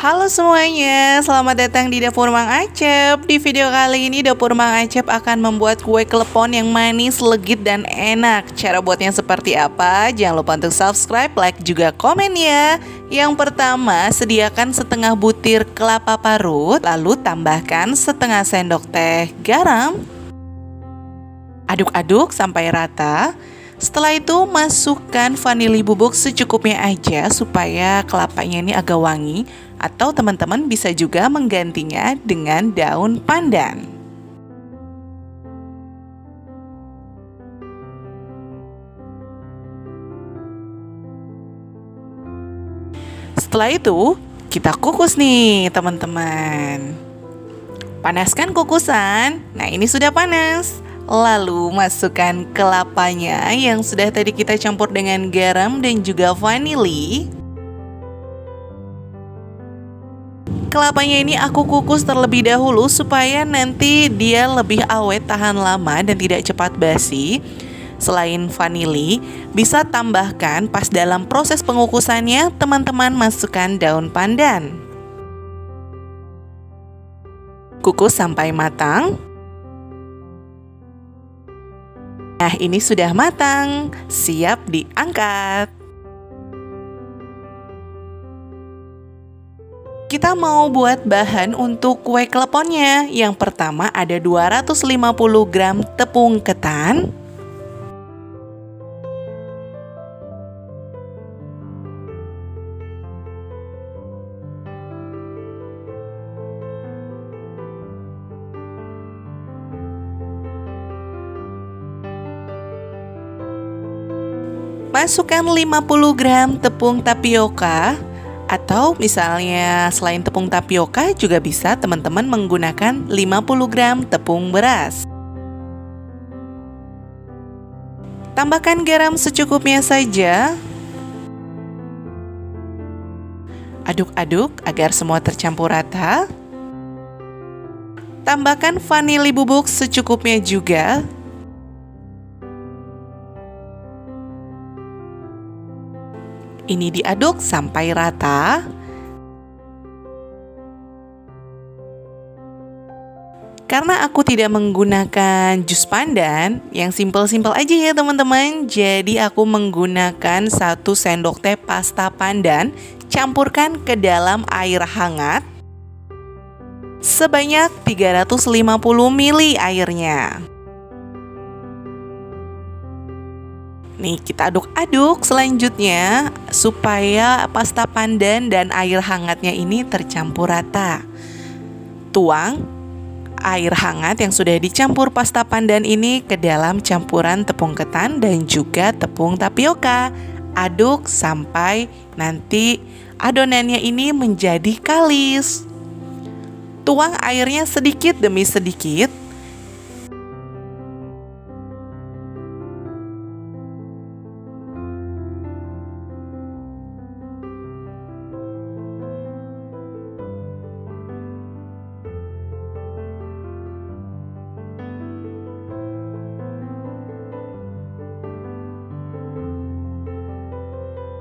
Halo semuanya, selamat datang di Dapur Mang Acep. Di video kali ini Dapur Mang Acep akan membuat kue klepon yang manis, legit, dan enak. Cara buatnya seperti apa? Jangan lupa untuk subscribe, like, juga komen ya. Yang pertama, sediakan setengah butir kelapa parut, lalu tambahkan setengah sendok teh garam. Aduk-aduk sampai rata. Setelah itu masukkan vanili bubuk secukupnya aja supaya kelapanya ini agak wangi, atau teman-teman bisa juga menggantinya dengan daun pandan. Setelah itu kita kukus nih teman-teman. Panaskan kukusan. Nah, ini sudah panas. Lalu masukkan kelapanya yang sudah tadi kita campur dengan garam dan juga vanili. Kelapanya ini aku kukus terlebih dahulu supaya nanti dia lebih awet, tahan lama, dan tidak cepat basi. Selain vanili, bisa tambahkan pas dalam proses pengukusannya teman-teman masukkan daun pandan. Kukus sampai matang. Nah, ini sudah matang, siap diangkat. Kita mau buat bahan untuk kue kleponnya. Yang pertama ada 250 gram tepung ketan, masukkan 50 gram tepung tapioka, atau misalnya selain tepung tapioka juga bisa teman-teman menggunakan 50 gram tepung beras. Tambahkan garam secukupnya saja. Aduk-aduk agar semua tercampur rata. Tambahkan vanili bubuk secukupnya juga. Ini diaduk sampai rata. Karena aku tidak menggunakan jus pandan, yang simpel-simpel aja ya teman-teman. Jadi aku menggunakan 1 sendok teh pasta pandan, campurkan ke dalam air hangat sebanyak 350 ml airnya. Nih, kita aduk-aduk selanjutnya supaya pasta pandan dan air hangatnya ini tercampur rata. Tuang air hangat yang sudah dicampur pasta pandan ini ke dalam campuran tepung ketan dan juga tepung tapioka. Aduk sampai nanti adonannya ini menjadi kalis. Tuang airnya sedikit demi sedikit.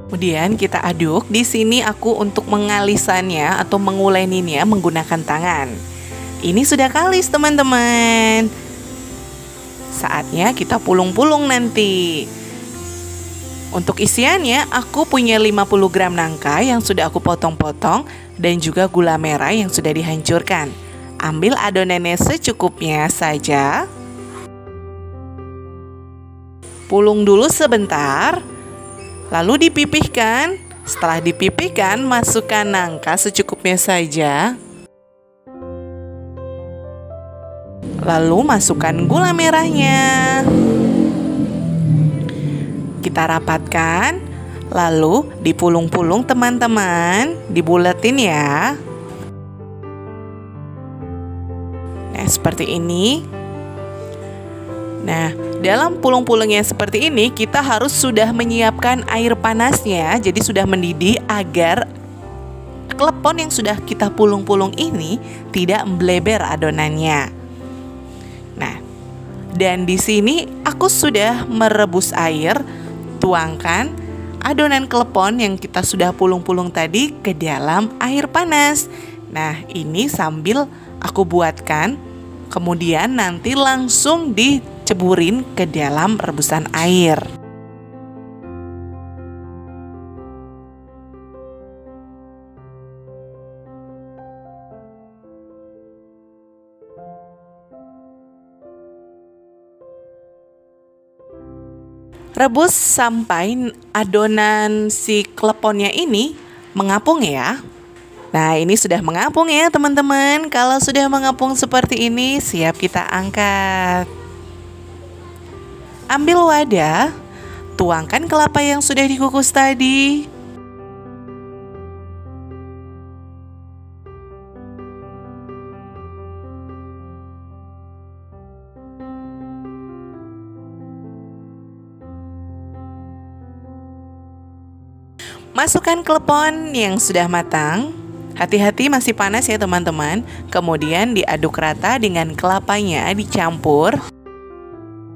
Kemudian kita aduk. Di sini aku untuk mengalisannya atau menguleninnya menggunakan tangan. Ini sudah kalis teman-teman. Saatnya kita pulung-pulung nanti. Untuk isiannya aku punya 50 gram nangka yang sudah aku potong-potong dan juga gula merah yang sudah dihancurkan. Ambil adonannya secukupnya saja. Pulung dulu sebentar. Lalu dipipihkan. Setelah dipipihkan, masukkan nangka secukupnya saja. Lalu masukkan gula merahnya. Kita rapatkan. Lalu dipulung-pulung teman-teman. Dibuletin ya. Nah, seperti ini. Nah, dalam pulung-pulungnya seperti ini, kita harus sudah menyiapkan air panasnya. Jadi sudah mendidih agar klepon yang sudah kita pulung-pulung ini tidak membleber adonannya. Nah, dan di sini aku sudah merebus air. Tuangkan adonan klepon yang kita sudah pulung-pulung tadi ke dalam air panas. Nah, ini sambil aku buatkan, kemudian nanti langsung diceburin ke dalam rebusan air. Rebus sampai adonan si kleponnya ini mengapung ya. Nah, ini sudah mengapung ya teman-teman. Kalau sudah mengapung seperti ini, siap kita angkat. Ambil wadah, tuangkan kelapa yang sudah dikukus tadi. Masukkan klepon yang sudah matang. Hati-hati masih panas ya teman-teman. Kemudian diaduk rata dengan kelapanya dicampur.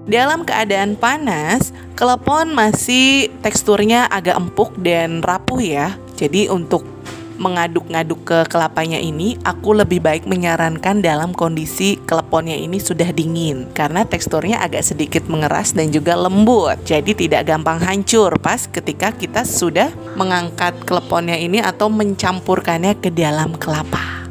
Dalam keadaan panas, klepon masih teksturnya agak empuk dan rapuh ya. Jadi untuk mengaduk-ngaduk ke kelapanya ini, aku lebih baik menyarankan dalam kondisi kleponnya ini sudah dingin, karena teksturnya agak sedikit mengeras dan juga lembut, jadi tidak gampang hancur pas ketika kita sudah mengangkat kleponnya ini atau mencampurkannya ke dalam kelapa.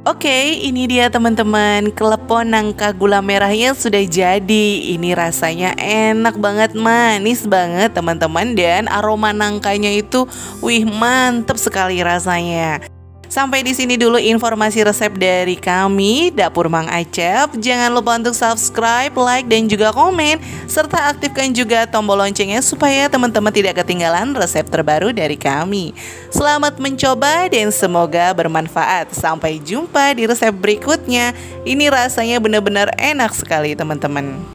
Oke, ini dia teman-teman, klepon nangka gula merahnya sudah jadi. Ini rasanya enak banget, manis banget teman-teman. Dan aroma nangkanya itu, wih mantep sekali rasanya. Sampai di sini dulu informasi resep dari kami, Dapur Mang Acep. Jangan lupa untuk subscribe, like, dan juga komen. Serta aktifkan juga tombol loncengnya supaya teman-teman tidak ketinggalan resep terbaru dari kami. Selamat mencoba dan semoga bermanfaat. Sampai jumpa di resep berikutnya. Ini rasanya benar-benar enak sekali teman-teman.